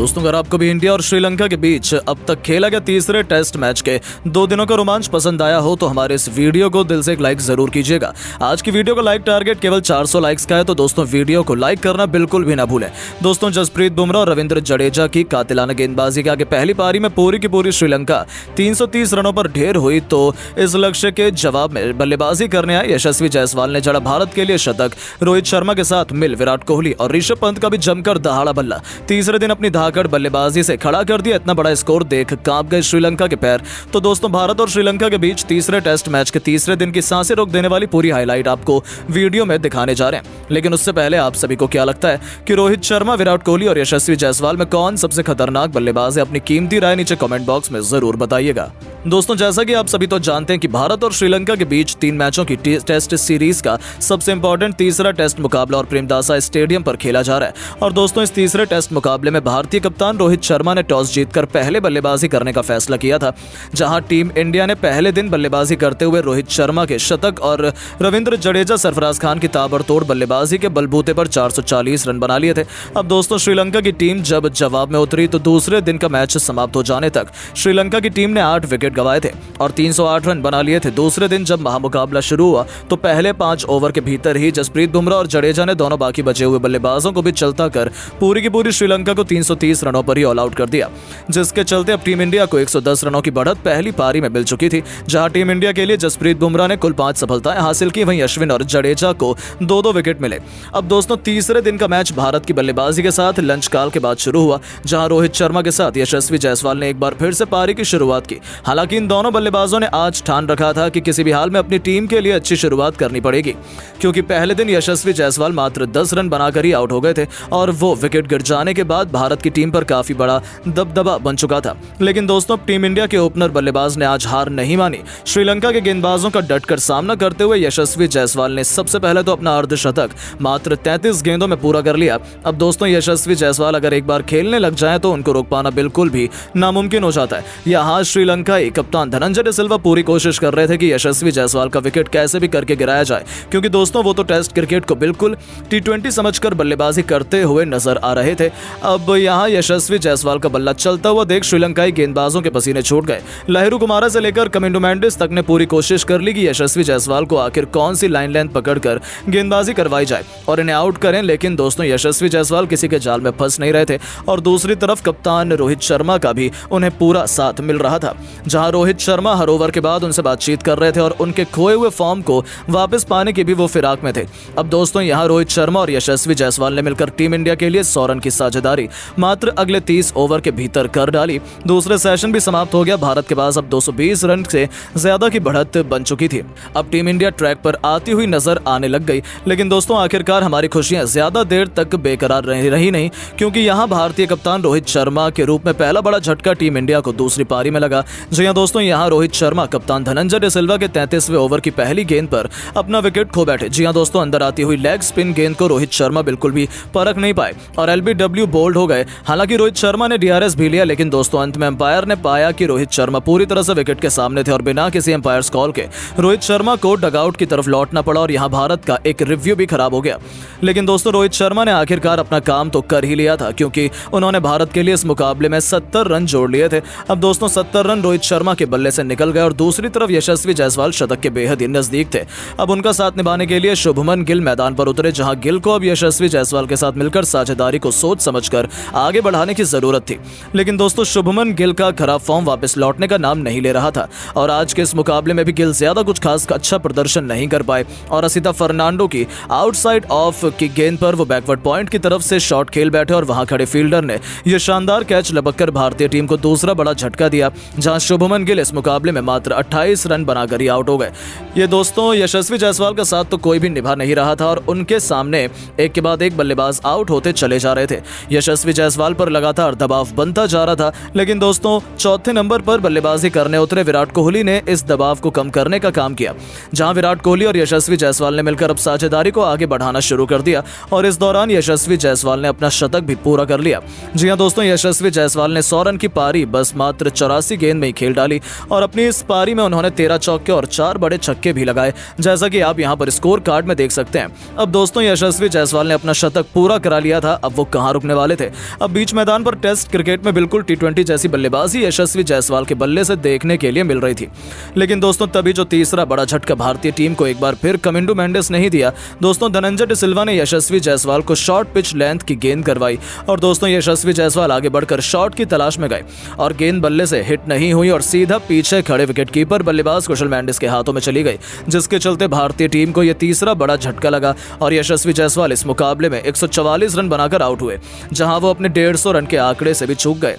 दोस्तों, अगर आपको भी इंडिया और श्रीलंका के बीच अब तक खेला गया तीसरे टेस्ट मैच के 2 दिनों का रोमांच पसंद आया हो तो हमारे इस वीडियो को दिल से एक लाइक जरूर कीजिएगा। आज की वीडियो का लाइक टारगेट केवल 400 लाइक्स का है, तो दोस्तों वीडियो को लाइक करना बिल्कुल भी ना भूलें। दोस्तों, जसप्रीत बुमराह और रविंद्र जडेजा की कातिलाना गेंदबाजी के आगे पहली पारी में पूरी की पूरी श्रीलंका 330 रनों पर ढेर हुई, तो इस लक्ष्य के जवाब में बल्लेबाजी करने आए यशस्वी जायसवाल ने जड़ा भारत के लिए शतक। रोहित शर्मा के साथ मिल विराट कोहली और ऋषभ पंत का भी जमकर दहाड़ा बल्ला तीसरे दिन अपनी धाकड़ बल्लेबाजी से खड़ा कर दिया। इतना बड़ा स्कोर देख कांप गए श्रीलंका के पैर। तो दोस्तों, भारत और श्रीलंका के बीच तीसरे टेस्ट मैच के तीसरे दिन की सांसें रोक देने वाली पूरी हाईलाइट आपको वीडियो में दिखाने जा रहे हैं। लेकिन उससे पहले आप सभी को क्या लगता है कि रोहित शर्मा, विराट कोहली और यशस्वी जायसवाल में कौन सबसे खतरनाक बल्लेबाज है? अपनी कीमती राय नीचे कमेंट बॉक्स में जरूर बताइएगा। दोस्तों, जैसा कि आप सभी तो जानते हैं कि भारत और श्रीलंका के बीच 3 मैचों की टेस्ट सीरीज का सबसे इंपॉर्टेंट तीसरा टेस्ट मुकाबला और प्रेमदासा स्टेडियम पर खेला जा रहा है। और दोस्तों, इस तीसरे टेस्ट मुकाबले में भारतीय कप्तान रोहित शर्मा ने टॉस जीतकर पहले बल्लेबाजी करने का फैसला किया था। जहां टीम इंडिया ने पहले दिन बल्लेबाजी करते हुए रोहित शर्मा के शतक और रविंद्र जडेजा, सरफराज खान की ताबड़तोड़ बल्लेबाजी के बलबूते पर 440 रन बना लिए थे। अब दोस्तों, श्रीलंका की टीम जब जवाब में उतरी तो दूसरे दिन का मैच समाप्त हो जाने तक श्रीलंका की टीम ने 8 विकेट गंवाए थे और 308 रन बना लिए थे। दूसरे दिन जब महामुकाबला शुरू हुआ तो पहले 5 ओवर के भीतर ही जसप्रीत बुमराह और जडेजा ने दोनों बाकी बचे हुए बल्लेबाजों को भी चलता कर पूरी की पूरी श्रीलंका को 330 रनों पर ही ऑल आउट कर दिया, जिसके चलते अब टीम इंडिया को 110 रनों की बढ़त पहली पारी में मिल चुकी थी। जहां टीम इंडिया के लिए जसप्रीत बुमराह ने कुल 5 सफलताएं हासिल की, वहीं अश्विन और जडेजा को 2-2 विकेट मिले। अब दोस्तों, तीसरे दिन का मैच भारत की बल्लेबाजी के साथ लंच काल के बाद शुरू हुआ, जहां रोहित शर्मा के साथ यशस्वी जायसवाल ने एक बार फिर से पारी की शुरुआत की। हालांकि इन दोनों बल्लेबाजों ने आज ठान रखा था कि किसी भी हाल में अपनी टीम के लिए अच्छी शुरुआत करनी पड़ेगी, क्योंकि पहले दिन यशस्वी जायसवाल मात्र 10 रन बनाकर ही आउट हो गए थे और वो विकेट गिर जाने के बाद भारत की टीम पर काफी बड़ा दबदबा बन चुका था। लेकिन दोस्तों, टीम इंडिया के ओपनर बल्लेबाज ने आज हार नहीं मानी। श्रीलंका के गेंदबाजों का डटकर सामना करते हुए यशस्वी जायसवाल ने सबसे पहले तो अपना अर्धशतक मात्र 33 गेंदों में पूरा कर लिया। अब दोस्तों, यशस्वी जायसवाल अगर एक बार खेलने लग जाए तो उनको रोक पाना बिल्कुल भी नामुमकिन हो जाता है। यहाँ श्रीलंकाई कप्तान धनंजय डी सिल्वा पूरी कोशिश कर रहे थे कि यशस्वी जायसवाल का विकेट कैसे भी करके गिराया जाए, क्योंकि दोस्तों वो तो टेस्ट क्रिकेट को बिल्कुल T20 समझकर बल्लेबाजी करते हुए नजर आ रहे थे। अब यहाँ यशस्वी जायसवाल का बल्ला चलता हुआ देख श्रीलंकाई गेंदबाजों के पसीने छूट गए। लहरू कुमारा से लेकर कमिंडो मेंडिस तक ने पूरी कोशिश कर ली कि यशस्वी जायसवाल को आखिर कौन सी लाइन लेंथ पकड़कर गेंदबाजी करवाई जाए और इन्हें आउट करें। लेकिन दोस्तों, यशस्वी जायसवाल किसी के जाल में फंस नहीं रहे थे और दूसरी तरफ कप्तान रोहित शर्मा का भी उन्हें पूरा साथ मिल रहा था। जहां रोहित शर्मा हर ओवर के बाद उनसे बातचीत कर रहे थे और उनके खोए हुए फॉर्म को वापस पाने की भी वो फिराक में थे। अब दोस्तों, यहां रोहित शर्मा और यशस्वी जायसवाल ने मिलकर टीम इंडिया के लिए 100 रन की साझेदारी मात्र अगले 30 ओवर के भीतर कर डाली। दूसरे सेशन भी समाप्त हो गया। भारत के पास अब 220 रन से ज्यादा की बढ़त बन चुकी थी। अब टीम इंडिया ट्रैक पर आती हुई नजर आने लग गई। लेकिन दोस्तों, आखिरकार हमारी खुशियां ज्यादा देर तक बेकरार रही नहीं, क्योंकि यहां भारतीय कप्तान रोहित शर्मा के रूप में पहला बड़ा झटका टीम इंडिया को दूसरी पारी में लगा। जी हां दोस्तों, यहां रोहित शर्मा कप्तान धनंजय डी सिल्वा के 33वें ओवर की पहली गेंद पर अपना विकेट खो बैठे। जी हां दोस्तों, अंदर आती हुई लेग स्पिन गेंद को रोहित शर्मा बिल्कुल भी परख नहीं पाए और LBW बोल्ड हो गए। हालांकि रोहित शर्मा ने DRS भी लिया, लेकिन दोस्तों अंत में अंपायर ने पाया कि रोहित शर्मा पूरी तरह से विकेट के सामने थे और बिना किसी अंपायर्स कॉल के रोहित शर्मा को डगआउट की तरफ लौटना पड़ा और यहां भारत का एक रिव्यू भी खराब हो गया। लेकिन दोस्तों, रोहित शर्मा ने आखिरकार अपना काम तो कर ही लिया था, क्योंकि उन्होंने भारत के लिए इस मुकाबले में 70 रन जोड़ लिए थे। अब दोस्तों, 70 रन रोहित शर्मा के बल्ले से निकल गए और दूसरी तरफ यशस्वी जायसवाल शतक के बेहद ही नजदीक थे। अब उनका साथ निभाने के लिए शुभमन गिल मैदान पर उतरे, जहां गिल को अब यशस्वी जायसवाल के साथ मिलकर साझेदारी को सोच समझकर आगे बढ़ाने की जरूरत थी। लेकिन दोस्तों, शुभमन गिल का खराब फॉर्म वापस लौटने का नाम नहीं ले रहा था और आज के इस मुकाबले में भी गिल ज्यादा कुछ खास अच्छा प्रदर्शन नहीं कर पाए और असिता फर्नांडो की आउटसाइड ऑफ की गेंद पर वो बैकवर्ड पॉइंट की तरफ से शॉट खेल बैठे और वहां खड़े फील्डर ने यह शानदार कैच लपककर भारतीय टीम को दूसरा बड़ा झटका दिया, जहां शुभमन गिल इस मुकाबले में मात्र 28 रन बनाकर ही आउट हो गए। ये दोस्तों, यशस्वी जायसवाल का साथ तो कोई भी निभा नहीं रहा था और उनके सामने एक के बाद एक बल्लेबाज आउट होते चले जा रहे थे। यशस्वी जायसवाल पर लगातार दबाव बनता जा रहा था। लेकिन दोस्तों, चौथे नंबर पर बल्लेबाजी करने उतरे विराट कोहली ने इस दबाव को कम करने का काम किया, जहां विराट कोहली और यशस्वी जायसवाल ने मिलकर अब साझेदारी को आगे बढ़ाना शुरू कर दिया और इस दौरान यशस्वी जायसवाल ने अपना शतक भी पूरा कर लिया। जी हां दोस्तों, यशस्वी जायसवाल ने 100 रन की पारी बस मात्र 84 गेंद में ही खेल डाली और अपनी इस पारी में उन्होंने 13 चौके और 4 बड़े छक्के भी लगाए, जैसा कि आप यहां पर स्कोर कार्ड में देख सकते हैं। अब दोस्तों, यशस्वी जायसवाल ने अपना शतक पूरा करा लिया था, अब वो कहां रुकने वाले थे। अब बीच मैदान पर टेस्ट क्रिकेट में बिल्कुल टी20 जैसी बल्लेबाजी यशस्वी जायसवाल के बल्ले से देखने के लिए मिल रही थी। लेकिन दोस्तों, तभी जो तीसरा बड़ा झटका भारतीय टीम को एक बार फिर कमिंडू मेंडिस ने ही दिया। दोस्तों, धनंजय डिसिल्वा ने यशस्वी जायसवाल को शॉर्ट पिच लेंथ की गेंद करवाई और दोस्तों यशस्वी जायसवाल आगे बढ़कर शॉट की तलाश में गए और गेंद बल्ले से हिट नहीं हुई और सीधा पीछे खड़े विकेटकीपर बल्लेबाज कुशल मेंडिस के हाथों में चली गई, जिसके चलते भारतीय टीम को यह तीसरा बड़ा झटका लगा और यशस्वी जायसवाल इस मुकाबले में 144 रन बनाकर आउट हुए, जहां वो अपने 150 रन के आंकड़े से भी चूक गए।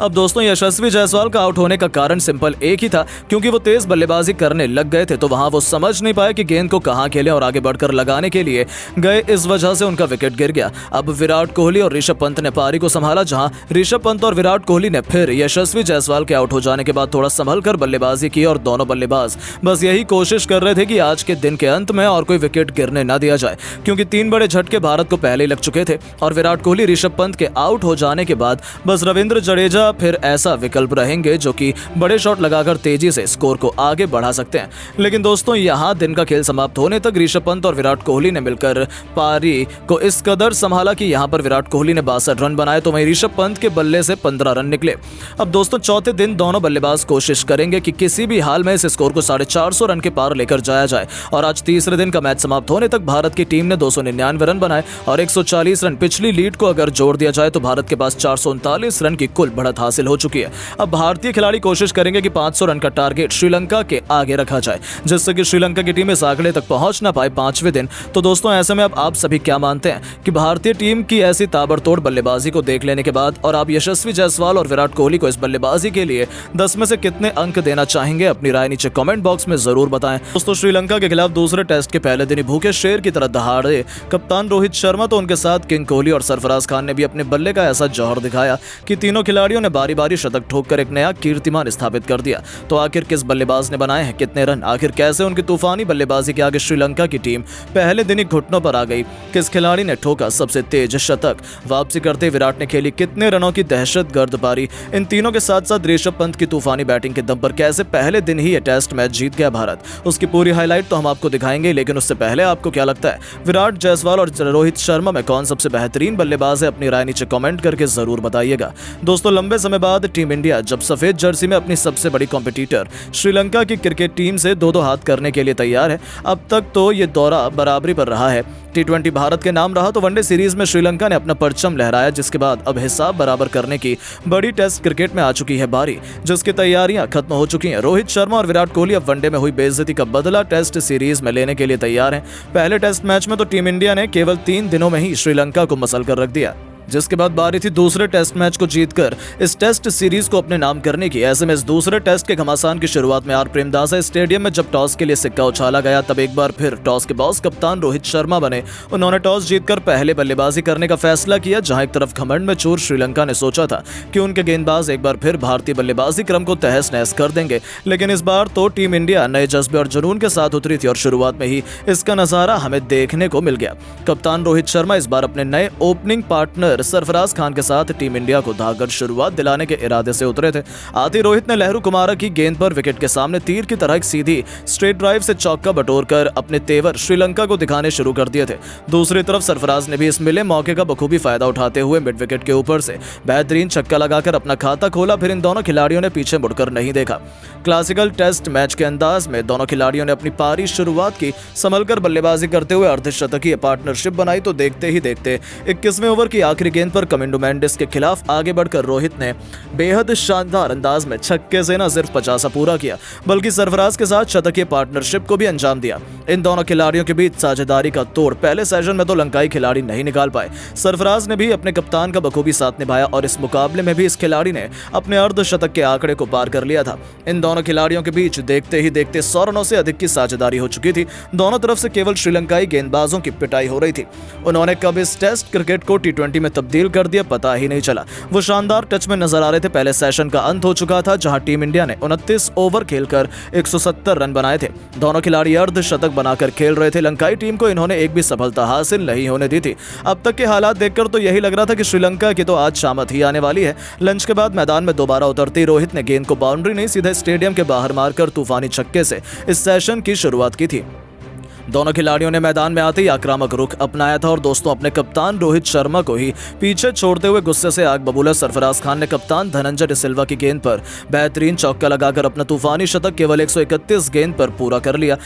अब दोस्तों, यशस्वी जायसवाल का आउट होने का कारण सिंपल एक ही था, क्योंकि वो तेज बल्लेबाजी करने लग गए थे, तो वहां वो समझ नहीं पाए कि गेंद को कहां खेलें और आगे बढ़कर लगाने के लिए गए, इस वजह से उनका विकेट गिर गया। अब विराट कोहली और ऋषभ पंत ने पारी को संभाला, जहां ऋषभ पंत और विराट कोहली ने फिर यशस्वी जायसवाल के आउट हो जाने के बाद थोड़ा संभल कर बल्लेबाजी की और दोनों बल्लेबाज बस यही कोशिश कर रहे थे कि आज के दिन के अंत में और कोई विकेट गिरने न दिया जाए, क्योंकि 3 बड़े झटके भारत को पहले ही लग चुके थे और विराट कोहली ऋषभ पंत के आउट हो जाने के बाद बस रविंद्र जडेजा फिर ऐसा विकल्प रहेंगे जो कि बड़े शॉट लगाकर तेजी से स्कोर को आगे बढ़ा सकते हैं। लेकिन दोस्तों, यहां दिन का खेल समाप्त होने तक ऋषभ पंत और विराट कोहली ने मिलकर पारी को इस कदर संभाला कि यहां पर विराट कोहली ने 62 रन बनाए तो वहीं ऋषभ पंत के बल्ले से 15 रन निकले। अब दोस्तों, चौथे दिन दोनों बल्लेबाज कोशिश करेंगे कि किसी भी हाल में इस स्कोर को 450 रन के पार लेकर जाया जाए और आज तीसरे दिन का मैच समाप्त होने तक भारत की टीम ने 299 रन बनाए और 140 रन पिछली लीड को अगर जोड़ दिया जाए तो भारत के पास 439 रन की कुल बढ़त हासिल हो चुकी है। अब भारतीय खिलाड़ी कोशिश करेंगे कि 500 रन का टारगेट श्रीलंका के आगे रखा जाए, जिससे कि श्रीलंका की टीम इस आंकड़े तक पहुंच ना पाए 5वें दिन। तो दोस्तों, ऐसे में अब आप सभी क्या मानते हैं कि भारतीय टीम की ऐसी ताबड़तोड़ बल्लेबाजी को देख लेने के बाद और आप यशस्वी जायसवाल और विराट कोहली को इस बल्लेबाजी के लिए 10 में से कितने अंक देना चाहेंगे? अपनी राय नीचे कमेंट बॉक्स में जरूर बताएं। दोस्तों, श्रीलंका के खिलाफ दूसरे टेस्ट के पहले दिन ही भूखे शेर की तरह दहाड़े कप्तान रोहित शर्मा तो उनके साथ किंग कोहली और सरफराज खान ने भी अपने बल्ले का ऐसा जौहर दिखाया कि तीनों खिलाड़ियों ने बारी बारी शतक ठोककर एक नया कीर्तिमान स्थापित कर दिया। तो आखिर किस बल्लेबाज ने बनाए हैं कितने रन? आखिर कैसे उनकी तूफानी बल्लेबाजी के आगे श्रीलंका की टीम पहले दिन ही घुटनों पर आ गई? किस खिलाड़ी ने ठोका सबसे तेज शतक? वापसी करते विराट ने खेली कितने रनों की दहशतगर्द पारी? इन तीनों के साथ साथ ऋषभ पंत की तूफानी बैटिंग के दम पर कैसे पहले दिन ही ये टेस्ट मैच जीत गया भारत, उसकी पूरी हाईलाइट तो हम आपको दिखाएंगे। लेकिन उससे पहले आपको क्या लगता है, विराट, जायसवाल और रोहित शर्मा में कौन सबसे बेहतरीन बल्लेबाज है? अपनी राय नीचे कमेंट करके जरूर बताइएगा। दोस्तों, लंबे समय बाद टीम इंडिया जब सफेद जर्सी में अपनी सबसे बड़ी कॉम्पिटिटर श्रीलंका की क्रिकेट टीम से दो हाथ करने के लिए तैयार है। अब तक तो ये दौरा बराबरी पर रहा है। टी20 भारत के नाम रहा तो वनडे सीरीज में श्रीलंका ने अपना परचम लहराया, जिसके बाद अब हिसाब बराबर करने की बड़ी टेस्ट क्रिकेट में आ चुकी है बारी, जिसकी तैयारियां खत्म हो चुकी हैं। रोहित शर्मा और विराट कोहली अब वनडे में हुई बेइज्जती का बदला टेस्ट सीरीज में लेने के लिए तैयार हैं। पहले टेस्ट मैच में तो टीम इंडिया ने केवल 3 दिनों में ही श्रीलंका को मसल कर रख दिया, जिसके बाद बारी थी दूसरे टेस्ट मैच को जीतकर इस टेस्ट सीरीज को अपने नाम करने की। ऐसे में इस दूसरे टेस्ट के घमासान की शुरुआत में आर प्रेमदासा स्टेडियम में जब टॉस के लिए सिक्का उछाला गया, तब एक बार फिर टॉस के बॉस कप्तान रोहित शर्मा बने। उन्होंने टॉस जीतकर पहले बल्लेबाजी करने का फैसला किया, जहां एक तरफ घमंड में चूर श्रीलंका ने सोचा था कि उनके गेंदबाज एक बार फिर भारतीय बल्लेबाजी क्रम को तहस नहस कर देंगे। लेकिन इस बार तो टीम इंडिया नए जज्बे और जुनून के साथ उतरी थी और शुरुआत में ही इसका नजारा हमें देखने को मिल गया। कप्तान रोहित शर्मा इस बार अपने नए ओपनिंग पार्टनर सरफराज खान के साथ टीम इंडिया को धाकर शुरुआत दिलाने के इरादे से उतरे थे। आते रोहित ने लहरू कुमारा की गेंद पर विकेट के सामने तीर की तरह एक सीधी स्ट्रेट ड्राइव से चौका बटोरकर अपने तेवर श्रीलंका को दिखाने शुरू कर दिए थे। दूसरी तरफ सरफराज ने भी इस मिले मौके का बखूबी फायदा उठाते हुए मिड विकेट के ऊपर से बेहतरीन छक्का लगाकर अपना खाता खोला। फिर इन दोनों खिलाड़ियों ने पीछे मुड़कर नहीं देखा। क्लासिकल टेस्ट मैच के अंदाज में दोनों खिलाड़ियों ने अपनी पारी शुरुआत की, संभलकर बल्लेबाजी करते हुए अर्धशतकीय पार्टनरशिप बनाई। तो देखते ही देखते 21वें ओवर की आखिरी गेंद पर कमिंडू मेंडिस के खिलाफ आगे बढ़कर रोहित ने बेहद शानदार अंदाज में छक्के से न सिर्फ 50 पूरा किया, बल्कि सरफराज के साथ शतकीय पार्टनरशिप को भी अंजाम दिया। इन दोनों खिलाड़ियों के बीच साझेदारी का तोड़ पहले सेशन में तो लंकाई खिलाड़ी नहीं निकाल पाए। सरफराज ने भी अपने कप्तान का बखूबी साथ निभाया और इस मुकाबले में भी इस खिलाड़ी ने अपने अर्धशतक के आंकड़े को पार कर लिया था। इन दोनों खिलाड़ियों के बीच देखते ही देखते 100 रनों से अधिक की साझेदारी हो चुकी थी। दोनों तरफ से केवल श्रीलंकाई गेंदबाजों की पिटाई हो रही थी। उन्होंने कब इस टेस्ट क्रिकेट को टी20 में तब्दील कर दिया, पता ही नहीं चला। वो शानदार टच में नजर आ रहे थे। पहले सेशन का अंत हो चुका था, जहां टीम इंडिया ने 29 ओवर खेलकर 170 रन बनाए थे। दोनों खिलाड़ी अर्धशतक बनाकर खेल रहे थे। लंकाई टीम को इन्होंने एक भी सफलता हासिल नहीं होने दी थी। अब तक के हालात देखकर तो यही लग रहा था कि श्रीलंका की तो आज शामत ही आने वाली है। लंच के बाद मैदान में दोबारा उतरते रोहित ने गेंद को बाउंड्री नहीं, सीधे स्टेडियम के बाहर मारकर तूफानी छक्के से इस सेशन की शुरुआत की थी। दोनों खिलाड़ियों ने मैदान में आते ही आक्रामक रुख अपनाया था और दोस्तों अपने कप्तान रोहित शर्मा को ही पीछे छोड़ते हुए गुस्से से आग बबूला सरफराज खान ने कप्तान धनंजय डिसिल्वा की गेंद पर बेहतरीन चौका लगाकर अपना तूफानी शतक केवल 131 गेंद पर पूरा कर लिया।